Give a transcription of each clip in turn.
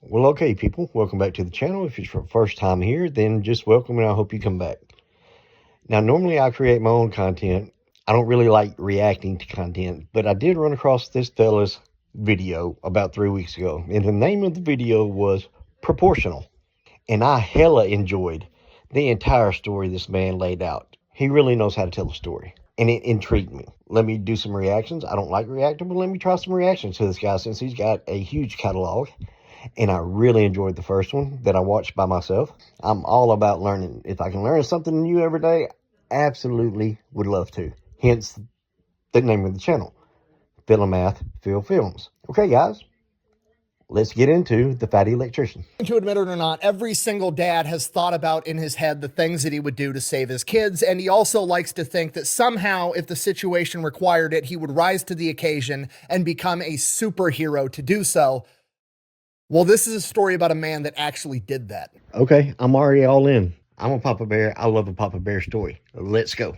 Well, okay, people, welcome back to the channel. If it's your first time here, then just welcome and I hope you come back. Now, normally I create my own content. I don't really like reacting to content, but I did run across this fella's video about 3 weeks ago, and the name of the video was Proportional. And I hella enjoyed the entire story this man laid out. He really knows how to tell a story, and it intrigued me. Let me do some reactions. I don't like reacting, but let me try some reactions to this guy since he's got a huge catalog. And I really enjoyed the first one that I watched by myself. I'm all about learning. If I can learn something new every day, absolutely would love to. Hence the name of the channel, Philomath Phil Films. Okay, guys, let's get into the Fatty Electrician. To admit it or not, every single dad has thought about in his head the things that he would do to save his kids, and he also likes to think that somehow, if the situation required it, he would rise to the occasion and become a superhero to do so. Well, this is a story about a man that actually did that. Okay, I'm already all in. I'm a Papa Bear. I love a Papa Bear story. Let's go.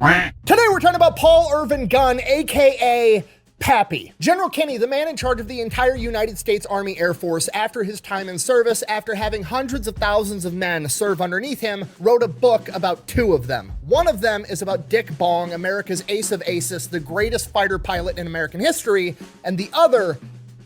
Today we're talking about Paul Irvin Gunn, aka Pappy. General Kinney, the man in charge of the entire United States Army Air Force after his time in service, after having hundreds of thousands of men serve underneath him, wrote a book about two of them. One of them is about Dick Bong, America's ace of aces, the greatest fighter pilot in American history, and the other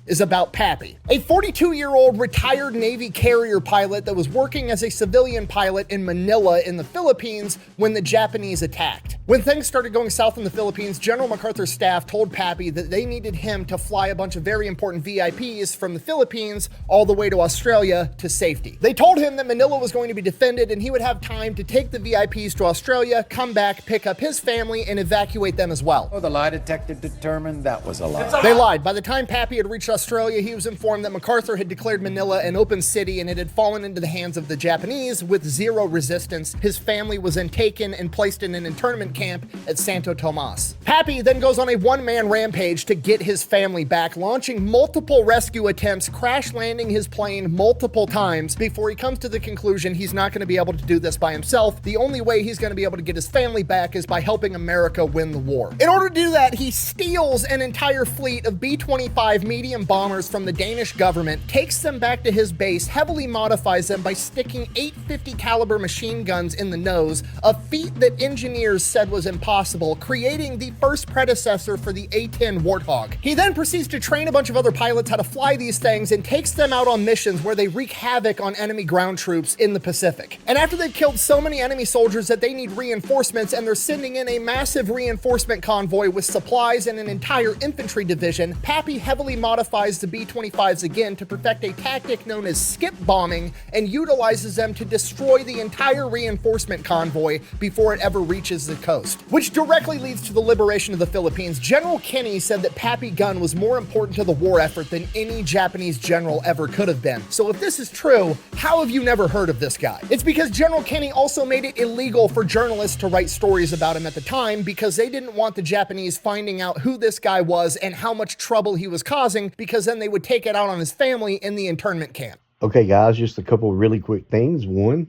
is about Pappy, a 42-year-old retired Navy carrier pilot that was working as a civilian pilot in Manila in the Philippines when the Japanese attacked. When things started going south in the Philippines, General MacArthur's staff told Pappy that they needed him to fly a bunch of very important VIPs from the Philippines all the way to Australia to safety. They told him that Manila was going to be defended and he would have time to take the VIPs to Australia, come back, pick up his family, and evacuate them as well. Oh, the lie detector determined that was a lie. They lied. By the time Pappy had reached Australia, he was informed that MacArthur had declared Manila an open city and it had fallen into the hands of the Japanese with zero resistance. His family was then taken and placed in an internment camp at Santo Tomas. Pappy then goes on a one-man rampage to get his family back, launching multiple rescue attempts, crash landing his plane multiple times before he comes to the conclusion he's not going to be able to do this by himself. The only way he's going to be able to get his family back is by helping America win the war. In order to do that, he steals an entire fleet of B-25 medium bombers from the Danish government, takes them back to his base, heavily modifies them by sticking .850 caliber machine guns in the nose, a feat that engineers said was impossible, creating the first predecessor for the A-10 Warthog. He then proceeds to train a bunch of other pilots how to fly these things and takes them out on missions where they wreak havoc on enemy ground troops in the Pacific. And after they've killed so many enemy soldiers that they need reinforcements and they're sending in a massive reinforcement convoy with supplies and an entire infantry division, Pappy heavily modifies the B-25s again to perfect a tactic known as skip bombing and utilizes them to destroy the entire reinforcement convoy before it ever reaches the coast, which directly leads to the liberation of the Philippines. General Kinney said that Pappy Gunn was more important to the war effort than any Japanese general ever could have been. So if this is true, how have you never heard of this guy? It's because General Kinney also made it illegal for journalists to write stories about him at the time because they didn't want the Japanese finding out who this guy was and how much trouble he was causing, because then they would take it out on his family in the internment camp. Okay, guys, just a couple of really quick things. One,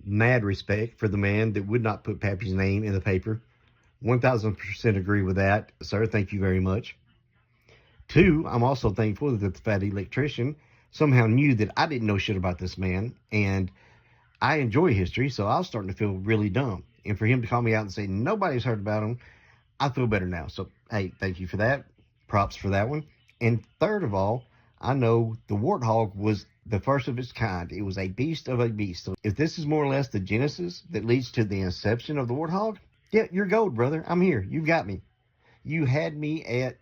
mad respect for the man that would not put Pappy's name in the paper. 1000% agree with that, sir. Thank you very much. Two, I'm also thankful that the Fatty Electrician somehow knew that I didn't know shit about this man, and I enjoy history, so I was starting to feel really dumb. And for him to call me out and say nobody's heard about him, I feel better now. So, hey, thank you for that. Props for that one. And third of all, I know the Warthog was the first of its kind. It was a beast of a beast. So if this is more or less the genesis that leads to the inception of the Warthog, yeah, you're gold, brother. I'm here. You got me. You had me at,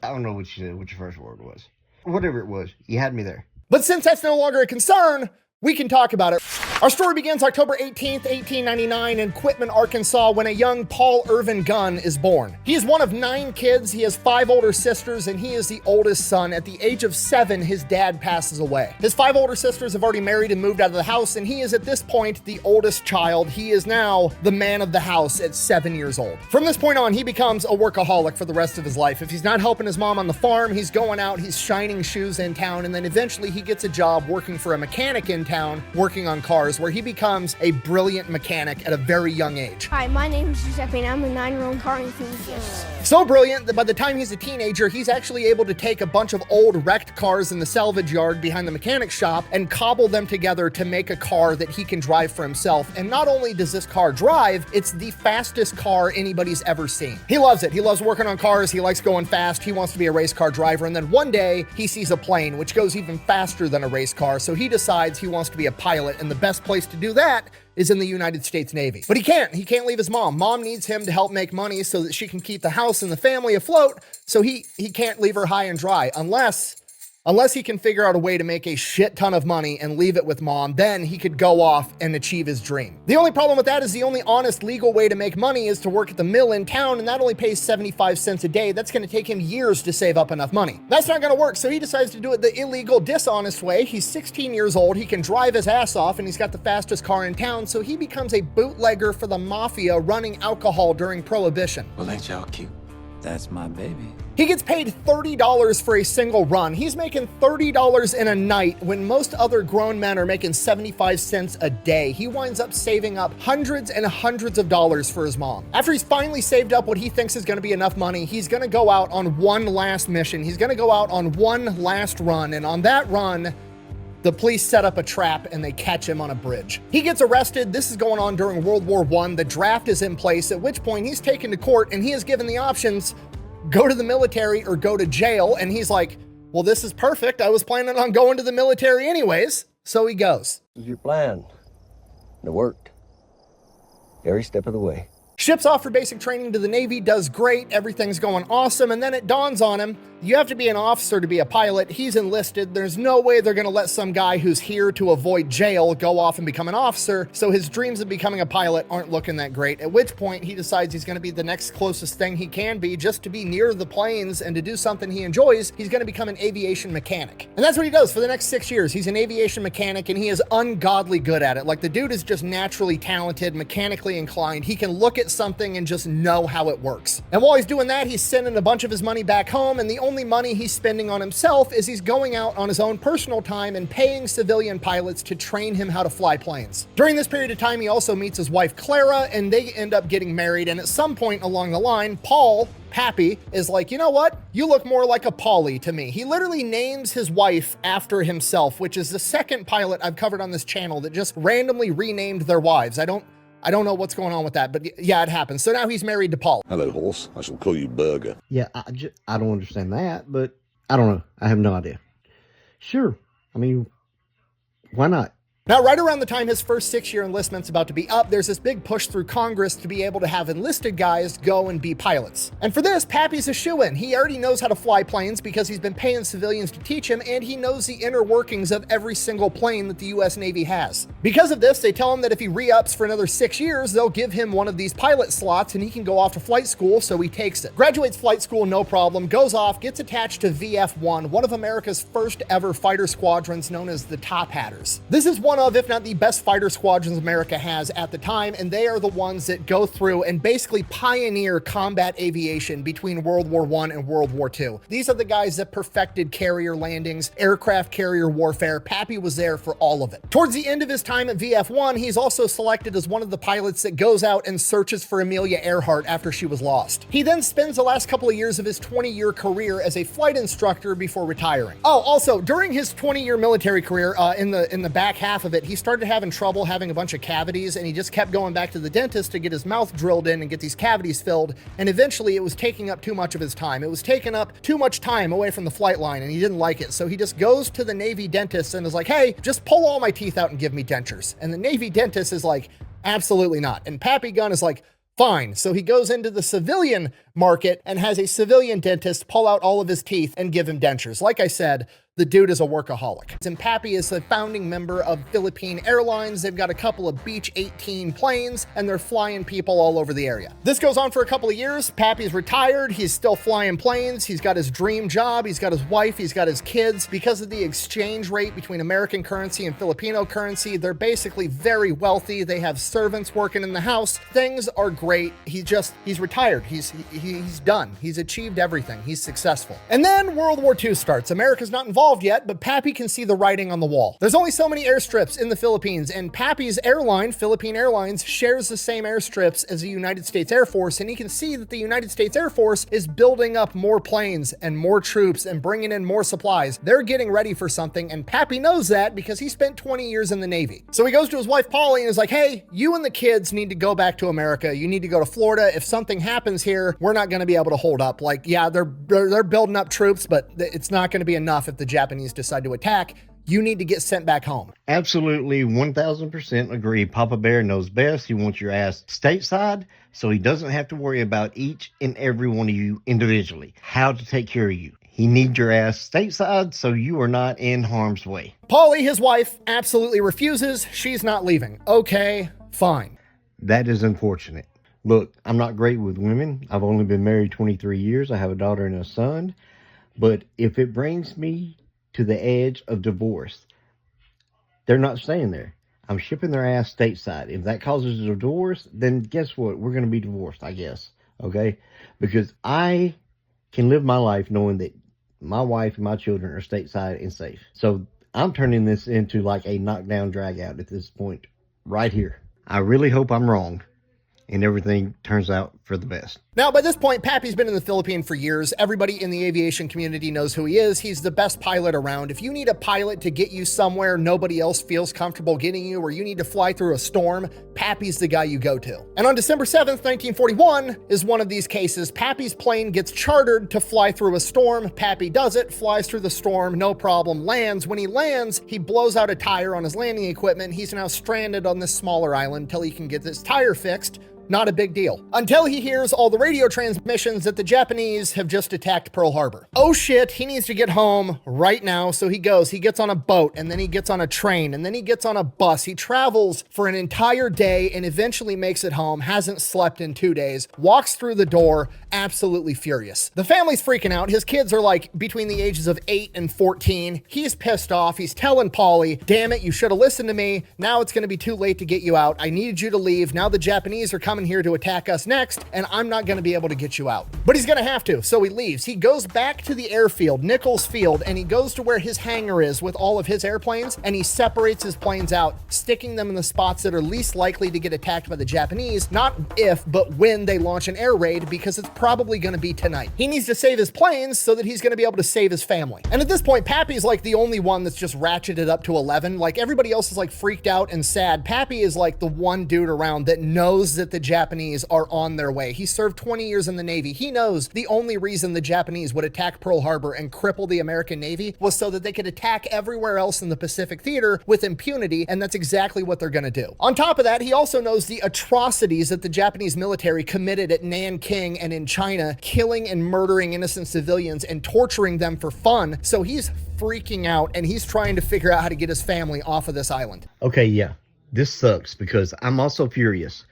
I don't know what you said, what your first word was. Whatever it was, you had me there. But since that's no longer a concern, we can talk about it. Our story begins October 18th, 1899 in Quitman, Arkansas, when a young Paul Irvin Gunn is born. He is one of 9 kids. He has 5 older sisters, and he is the oldest son. At the age of 7, his dad passes away. His 5 older sisters have already married and moved out of the house, and he is at this point the oldest child. He is now the man of the house at 7 years old. From this point on, he becomes a workaholic for the rest of his life. If he's not helping his mom on the farm, he's going out, he's shining shoes in town, and then eventually he gets a job working for a mechanic in town, working on cars cars, where he becomes a brilliant mechanic at a very young age. Hi, my name is Giuseppe and I'm a 9-year-old car enthusiast. So brilliant that by the time he's a teenager, he's actually able to take a bunch of old wrecked cars in the salvage yard behind the mechanic shop and cobble them together to make a car that he can drive for himself. And not only does this car drive, it's the fastest car anybody's ever seen. He loves it. He loves working on cars. He likes going fast. He wants to be a race car driver. And then one day he sees a plane which goes even faster than a race car. So he decides he wants to be a pilot. And the best place to do that is in the United States Navy. But he can't leave his mom. Mom needs him to help make money so that she can keep the house and the family afloat. So he can't leave her high and dry unless he can figure out a way to make a shit ton of money and leave it with mom. Then he could go off and achieve his dream. The only problem with that is the only honest legal way to make money is to work at the mill in town, and that only pays 75 cents a day. That's going to take him years to save up enough money. That's not going to work, so he decides to do it the illegal, dishonest way. He's 16 years old, he can drive his ass off, and he's got the fastest car in town, so he becomes a bootlegger for the mafia running alcohol during Prohibition. Well, ain't y'all cute? That's my baby. He gets paid $30 for a single run. He's making $30 in a night when most other grown men are making 75 cents a day. He winds up saving up hundreds and hundreds of dollars for his mom. After he's finally saved up what he thinks is going to be enough money, he's going to go out on one last mission. He's going to go out on one last run. And on that run, the police set up a trap and they catch him on a bridge. He gets arrested. This is going on during World War I. The draft is in place, at which point he's taken to court and he is given the options: go to the military or go to jail. And he's like, well, this is perfect. I was planning on going to the military anyways. So he goes. This is your plan. And it worked. Every step of the way. Ships off for basic training to the Navy, does great, everything's going awesome, and then it dawns on him, you have to be an officer to be a pilot. He's enlisted. There's no way they're going to let some guy who's here to avoid jail go off and become an officer, so his dreams of becoming a pilot aren't looking that great, at which point he decides he's going to be the next closest thing he can be just to be near the planes and to do something he enjoys. He's going to become an aviation mechanic. And that's what he does for the next 6 years. He's an aviation mechanic, and he is ungodly good at it. Like, the dude is just naturally talented, mechanically inclined. He can look at something and just know how it works. And while he's doing that, he's sending a bunch of his money back home, and the only money he's spending on himself is he's going out on his own personal time and paying civilian pilots to train him how to fly planes. During this period of time, he also meets his wife Clara, and they end up getting married. And at some point along the line, Pappy is like, you know what? You look more like a Polly to me. He literally names his wife after himself, which is the second pilot I've covered on this channel that just randomly renamed their wives. I don't know what's going on with that, but yeah, it happens. So now he's married to Paul. Hello, horse. I shall call you Burger. Yeah, I don't understand that, but I don't know. I have no idea. Sure. I mean, why not? Now, right around the time his first 6-year enlistment's about to be up, there's this big push through Congress to be able to have enlisted guys go and be pilots. And for this, Pappy's a shoo-in. He already knows how to fly planes because he's been paying civilians to teach him, and he knows the inner workings of every single plane that the US Navy has. Because of this, they tell him that if he re-ups for another 6 years, they'll give him one of these pilot slots and he can go off to flight school, so he takes it. Graduates flight school, no problem, goes off, gets attached to VF-1, one of America's first ever fighter squadrons known as the Top Hatters. This is one of, if not the best fighter squadrons America has at the time, and they are the ones that go through and basically pioneer combat aviation between World War I and World War II. These are the guys that perfected carrier landings, aircraft carrier warfare. Pappy was there for all of it. Towards the end of his time at VF-1, he's also selected as one of the pilots that goes out and searches for Amelia Earhart after she was lost. He then spends the last couple of years of his 20-year career as a flight instructor before retiring. Oh, also, during his 20-year military career, in the back half of it, he started having trouble having a bunch of cavities, and he just kept going back to the dentist to get his mouth drilled in and get these cavities filled, and eventually it was taking up too much of his time. It was taking up too much time away from the flight line, and he didn't like it, so he just goes to the Navy dentist and is like, hey, just pull all my teeth out and give me dentures. And the Navy dentist is like, absolutely not. And Pappy Gunn is like, fine. So he goes into the civilian market and has a civilian dentist pull out all of his teeth and give him dentures. Like I said, the dude is a workaholic. And Pappy is a founding member of Philippine Airlines. They've got a couple of Beech 18 planes, and they're flying people all over the area. This goes on for a couple of years. Pappy's retired. He's still flying planes. He's got his dream job. He's got his wife. He's got his kids. Because of the exchange rate between American currency and Filipino currency, they're basically very wealthy. They have servants working in the house. Things are great. He's retired. He's done. He's achieved everything. He's successful. And then World War II starts. America's not involved involved yet, but Pappy can see the writing on the wall. There's only so many airstrips in the Philippines, and Pappy's airline, Philippine Airlines, shares the same airstrips as the United States Air Force, and he can see that the United States Air Force is building up more planes and more troops and bringing in more supplies. They're getting ready for something, and Pappy knows that because he spent 20 years in the Navy. So he goes to his wife Polly and is like, hey, you and the kids need to go back to America. You need to go to Florida. If something happens here, we're not going to be able to hold up. Like, yeah, they're building up troops, but it's not going to be enough if the Japanese decide to attack. You need to get sent back home. Absolutely, 1000% agree. Papa Bear knows best. He wants your ass stateside so he doesn't have to worry about each and every one of you individually, how to take care of you. He needs your ass stateside so you are not in harm's way. Polly, his wife, absolutely refuses. She's not leaving. Okay, fine. That is unfortunate. Look, I'm not great with women. I've only been married 23 years. I have a daughter and a son. But if it brings me to the edge of divorce, they're not staying there. I'm shipping their ass stateside. If that causes a divorce, then guess what? We're going to be divorced, I guess. Okay? Because I can live my life knowing that my wife and my children are stateside and safe. So I'm turning this into like a knockdown drag out at this point right here. I really hope I'm wrong and everything turns out for the best. Now, by this point, Pappy's been in the Philippines for years. Everybody in the aviation community knows who he is. He's the best pilot around. If you need a pilot to get you somewhere nobody else feels comfortable getting you, or you need to fly through a storm, Pappy's the guy you go to. And on December 7th, 1941 is one of these cases. Pappy's plane gets chartered to fly through a storm. Pappy does it, flies through the storm, no problem, lands. When he lands, he blows out a tire on his landing equipment. He's now stranded on this smaller island until he can get this tire fixed. Not a big deal. Until he hears all the radio transmissions that the Japanese have just attacked Pearl Harbor. Oh shit, he needs to get home right now. So he gets on a boat, and then he gets on a train, and then he gets on a bus. He travels for an entire day and eventually makes it home, hasn't slept in 2 days, walks through the door, absolutely furious. The family's freaking out. His kids are like between the ages of 8 and 14. He's pissed off. He's telling Polly, damn it, you should have listened to me. Now it's going to be too late to get you out. I needed you to leave. Now the Japanese are coming here to attack us next, and I'm not going to be able to get you out. But he's going to have to, so he leaves. He goes back to the airfield, Nichols Field, and he goes to where his hangar is with all of his airplanes, and he separates his planes out, sticking them in the spots that are least likely to get attacked by the Japanese, not if, but when they launch an air raid, because it's probably going to be tonight. He needs to save his planes so that he's going to be able to save his family. And at this point, Pappy's like the only one that's just ratcheted up to 11. Like, everybody else is like freaked out and sad. Pappy is like the one dude around that knows that the Japanese are on their way. He served 20 years in the Navy. He knows the only reason the Japanese would attack Pearl Harbor and cripple the American Navy was so that they could attack everywhere else in the Pacific theater with impunity, and that's exactly what they're going to do. On top of that, he also knows the atrocities that the Japanese military committed at Nanking and in China, killing and murdering innocent civilians and torturing them for fun. So he's freaking out, and he's trying to figure out how to get his family off of this island. Okay, yeah, this sucks because I'm also furious,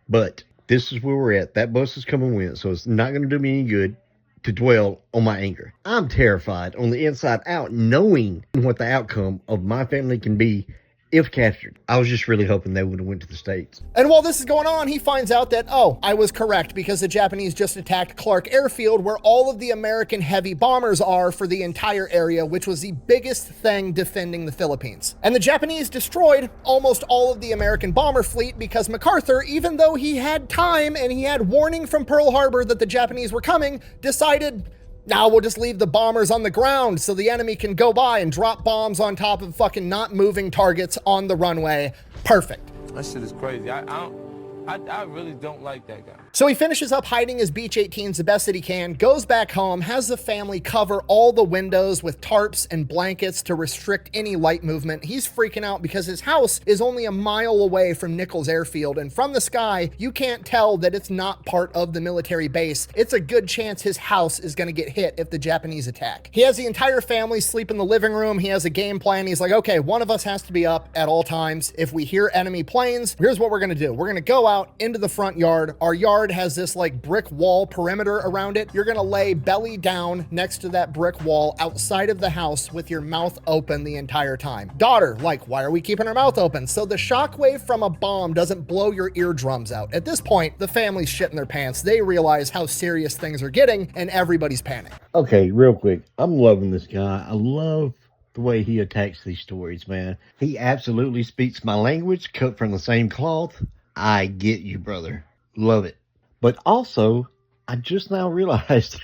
but this is where we're at. That bus is coming with, so it's not going to do me any good to dwell on my anger. I'm terrified on the inside out, knowing what the outcome of my family can be if captured. I was just really hoping they would have went to the States. And while this is going on, he finds out that, oh, I was correct, because the Japanese just attacked Clark Airfield, where all of the American heavy bombers are for the entire area, which was the biggest thing defending the Philippines. And the Japanese destroyed almost all of the American bomber fleet because MacArthur, even though he had time and he had warning from Pearl Harbor that the Japanese were coming, decided, now we'll just leave the bombers on the ground so the enemy can go by and drop bombs on top of fucking not moving targets on the runway. Perfect. That shit is crazy. I really don't like that guy. So he finishes up hiding his Beach 18s the best that he can, goes back home, has the family cover all the windows with tarps and blankets to restrict any light movement. He's freaking out because his house is only a mile away from Nichols Airfield, and from the sky, you can't tell that it's not part of the military base. It's a good chance his house is going to get hit if the Japanese attack. He has the entire family sleep in the living room. He has a game plan. He's like, okay, one of us has to be up at all times. If we hear enemy planes, here's what we're going to do. We're going to go out into the front yard. Our yard yard has this like brick wall perimeter around it. You're gonna lay belly down next to that brick wall outside of the house with your mouth open the entire time. Daughter, like, why are we keeping our mouth open? So the shockwave from a bomb doesn't blow your eardrums out. At this point, the family's shitting their pants. They realize how serious things are getting and everybody's panicking. Okay, real quick. I'm loving this guy. I love the way he attacks these stories, man. He absolutely speaks my language, cut from the same cloth. I get you, brother. Love it. But also, I just now realized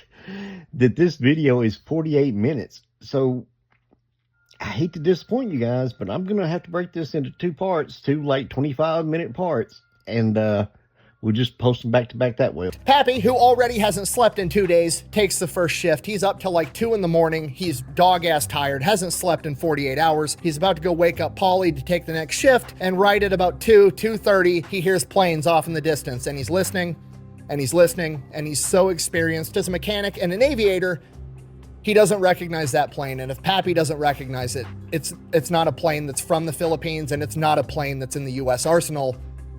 that this video is 48 minutes. So I hate to disappoint you guys, but I'm going to have to break this into two parts, two like 25-minute parts. And we'll just post them back to back that way. Pappy, who already hasn't slept in 2 days, takes the first shift. He's up till like 2 in the morning. He's dog-ass tired, hasn't slept in 48 hours. He's about to go wake up Polly to take the next shift, and right at about 2:30, he hears planes off in the distance, and he's listening, and he's listening, and he's so experienced as a mechanic and an aviator, he doesn't recognize that plane. And if Pappy doesn't recognize it, it's not a plane that's from the Philippines, and it's not a plane that's in the U.S. arsenal.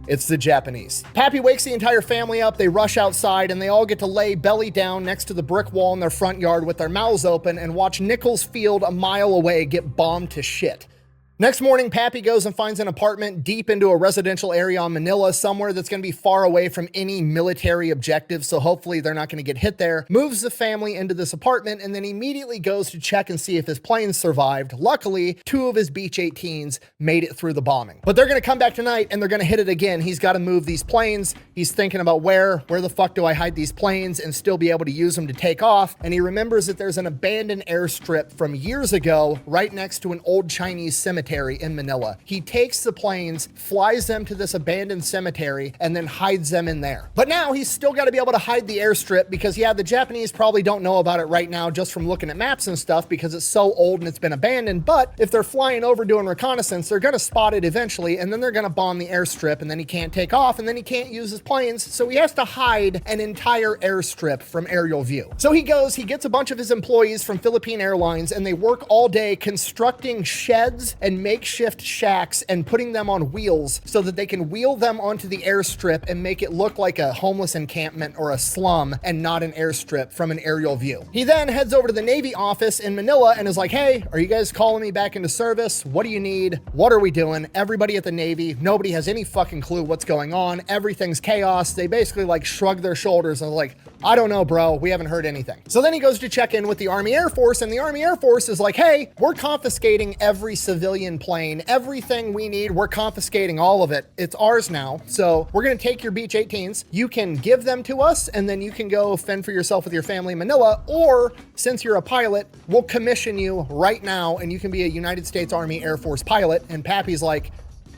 It's the Japanese. Pappy wakes the entire family up. They rush outside and they all get to lay belly down next to the brick wall in their front yard with their mouths open and watch Nichols Field a mile away get bombed to shit. Next morning, Pappy goes and finds an apartment deep into a residential area on Manila, somewhere that's going to be far away from any military objectives, so hopefully they're not going to get hit there. Moves the family into this apartment and then immediately goes to check and see if his planes survived. Luckily, 2 of his Beech 18s made it through the bombing. But they're going to come back tonight and they're going to hit it again. He's got to move these planes. He's thinking about where the fuck do I hide these planes and still be able to use them to take off? And he remembers that there's an abandoned airstrip from years ago right next to an old Chinese cemetery in Manila. He takes the planes, flies them to this abandoned cemetery, and then hides them in there. But now he's still got to be able to hide the airstrip because, yeah, the Japanese probably don't know about it right now just from looking at maps and stuff because it's so old and it's been abandoned. But if they're flying over doing reconnaissance, they're going to spot it eventually, and then they're going to bomb the airstrip, and then he can't take off, and then he can't use his planes. So he has to hide an entire airstrip from aerial view. So he gets a bunch of his employees from Philippine Airlines, and they work all day constructing sheds and makeshift shacks and putting them on wheels so that they can wheel them onto the airstrip and make it look like a homeless encampment or a slum and not an airstrip from an aerial view. He then heads over to the Navy office in Manila and is like, hey, are you guys calling me back into service? What do you need? What are we doing? Everybody at the Navy, nobody has any fucking clue what's going on. Everything's chaos. They basically like shrug their shoulders and are like, I don't know, bro. We haven't heard anything. So then he goes to check in with the Army Air Force, and the Army Air Force is like, hey, we're confiscating every civilian plane, everything we need. We're confiscating all of it. It's ours now. So we're going to take your Beech 18s. You can give them to us, and then you can go fend for yourself with your family in Manila. Or since you're a pilot, we'll commission you right now, and you can be a United States Army Air Force pilot. And Pappy's like,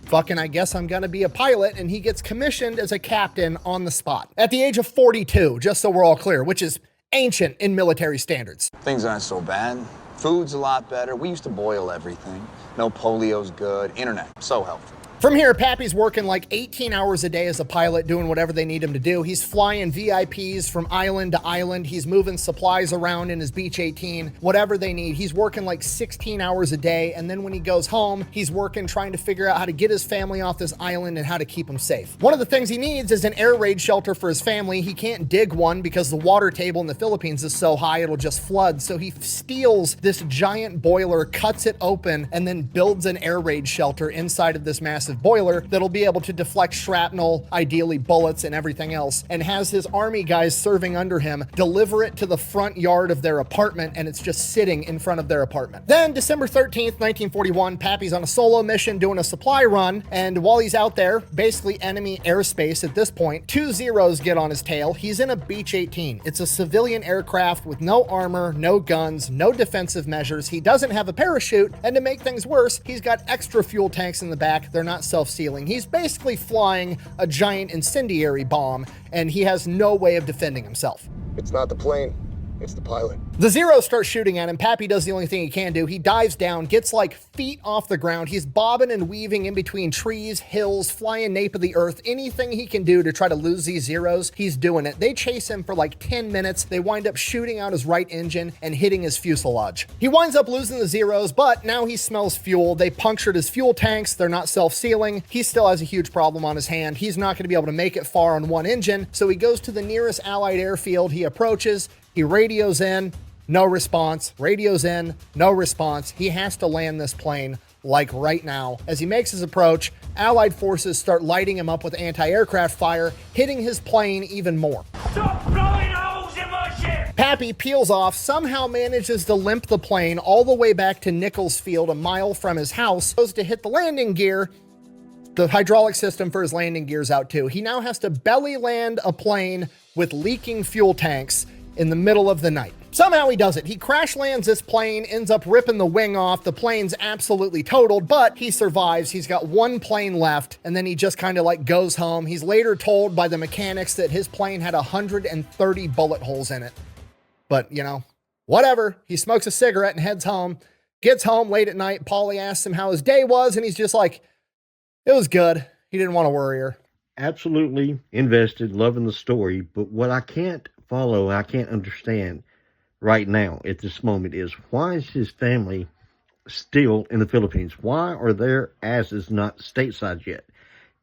fucking, I guess I'm gonna be a pilot, and he gets commissioned as a captain on the spot at the age of 42, just so we're all clear, which is ancient in military standards. Things aren't so bad. Food's a lot better. We used to boil everything. No polio's good. Internet, so helpful. From here, Pappy's working like 18 hours a day as a pilot, doing whatever they need him to do. He's flying VIPs from island to island. He's moving supplies around in his Beech 18, whatever they need. He's working like 16 hours a day. And then when he goes home, he's working trying to figure out how to get his family off this island and how to keep them safe. One of the things he needs is an air raid shelter for his family. He can't dig one because the water table in the Philippines is so high, it'll just flood. So he steals this giant boiler, cuts it open, and then builds an air raid shelter inside of this massive boiler that'll be able to deflect shrapnel, ideally bullets and everything else, and has his army guys serving under him deliver it to the front yard of their apartment, and it's just sitting in front of their apartment. Then December 13th, 1941, Pappy's on a solo mission doing a supply run, and while he's out there, basically enemy airspace at this point, 2 Zeros get on his tail. He's in a Beech 18. It's a civilian aircraft with no armor, no guns, no defensive measures. He doesn't have a parachute, and to make things worse, he's got extra fuel tanks in the back. They're not self-sealing. He's basically flying a giant incendiary bomb, and he has no way of defending himself. It's not the plane. It's the pilot. The Zeros start shooting at him. Pappy does the only thing he can do. He dives down, gets like feet off the ground. He's bobbing and weaving in between trees, hills, flying nape of the earth. Anything he can do to try to lose these Zeros, he's doing it. They chase him for like 10 minutes. They wind up shooting out his right engine and hitting his fuselage. He winds up losing the Zeros, but now he smells fuel. They punctured his fuel tanks. They're not self-sealing. He still has a huge problem on his hand. He's not going to be able to make it far on one engine, so he goes to the nearest Allied airfield. He approaches. He radios in. No response. Radios in, no response. He has to land this plane like right now. As he makes his approach, Allied forces start lighting him up with anti-aircraft fire, hitting his plane even more. Stop blowing holes in my ship! Pappy peels off, somehow manages to limp the plane all the way back to Nichols Field, a mile from his house. Goes to hit the landing gear. The hydraulic system for his landing gear's out too. He now has to belly land a plane with leaking fuel tanks in the middle of the night. Somehow he does it. He crash lands this plane, ends up ripping the wing off. The plane's absolutely totaled, but he survives. He's got one plane left, and then he just kind of like goes home. He's later told by the mechanics that his plane had 130 bullet holes in it. But, you know, whatever. He smokes a cigarette and heads home. Gets home late at night. Paulie asks him how his day was, and he's just like, it was good. He didn't want to worry her. Absolutely invested, loving the story, but what I can't follow, I can't understand right now at this moment is, why is his family still in the Philippines? Why are their asses not stateside yet?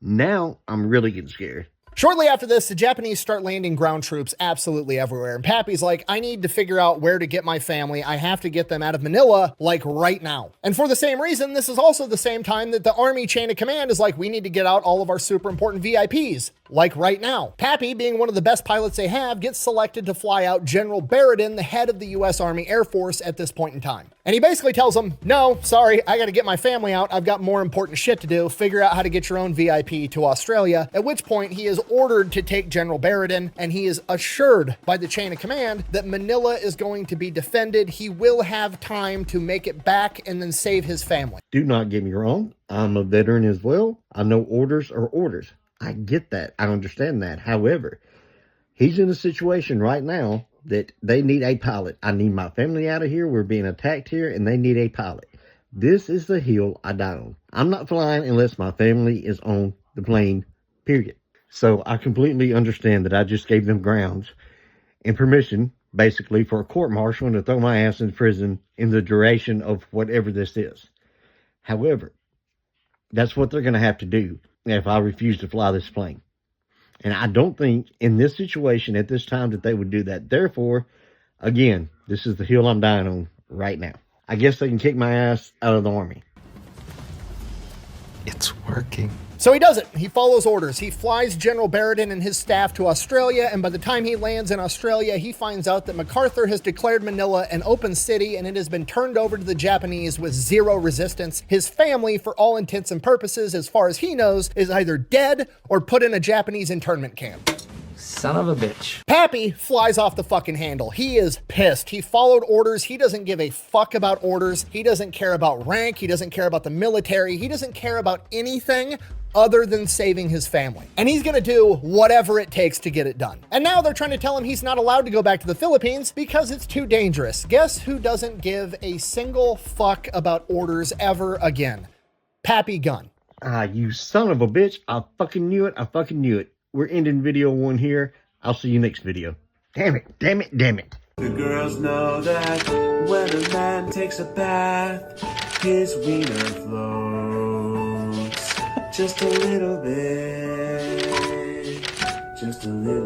Now I'm really getting scared. Shortly after this, the Japanese start landing ground troops absolutely everywhere. And Pappy's like, I need to figure out where to get my family. I have to get them out of Manila, like right now. And for the same reason, this is also the same time that the Army chain of command is like, we need to get out all of our super important VIPs, like right now. Pappy, being one of the best pilots they have, gets selected to fly out General Barradin, the head of the U.S. Army Air Force at this point in time. And he basically tells them, no, sorry, I got to get my family out. I've got more important shit to do. Figure out how to get your own VIP to Australia. At which point he is ordered to take General Barradin, and he is assured by the chain of command that Manila is going to be defended. He will have time to make it back and then save his family. Do not get me wrong. I'm a veteran as well. I know orders are orders. I get that. I understand that. However, he's in a situation right now that they need a pilot. I need my family out of here. We're being attacked here, and they need a pilot. This is the hill I die on. I'm not flying unless my family is on the plane, period. So I completely understand that I just gave them grounds and permission, basically, for a court-martial to throw my ass in prison in the duration of whatever this is. However, that's what they're going to have to do if I refuse to fly this plane. And I don't think in this situation at this time that they would do that. Therefore, again, this is the hill I'm dying on right now. I guess they can kick my ass out of the Army. It's working. So he does it. He follows orders. He flies General Barradin and his staff to Australia, and by the time he lands in Australia, he finds out that MacArthur has declared Manila an open city, and it has been turned over to the Japanese with zero resistance. His family, for all intents and purposes, as far as he knows, is either dead or put in a Japanese internment camp. Son of a bitch. Pappy flies off the fucking handle. He is pissed. He followed orders. He doesn't give a fuck about orders. He doesn't care about rank. He doesn't care about the military. He doesn't care about anything other than saving his family. And he's gonna do whatever it takes to get it done. And now they're trying to tell him he's not allowed to go back to the Philippines because it's too dangerous. Guess who doesn't give a single fuck about orders ever again? Pappy Gunn. Ah, you son of a bitch. I fucking knew it. I fucking knew it. We're ending video 1 here. I'll see you next video. Damn it, damn it, damn it. The girls know that when a man takes a bath, his wiener floats just a little bit, just a little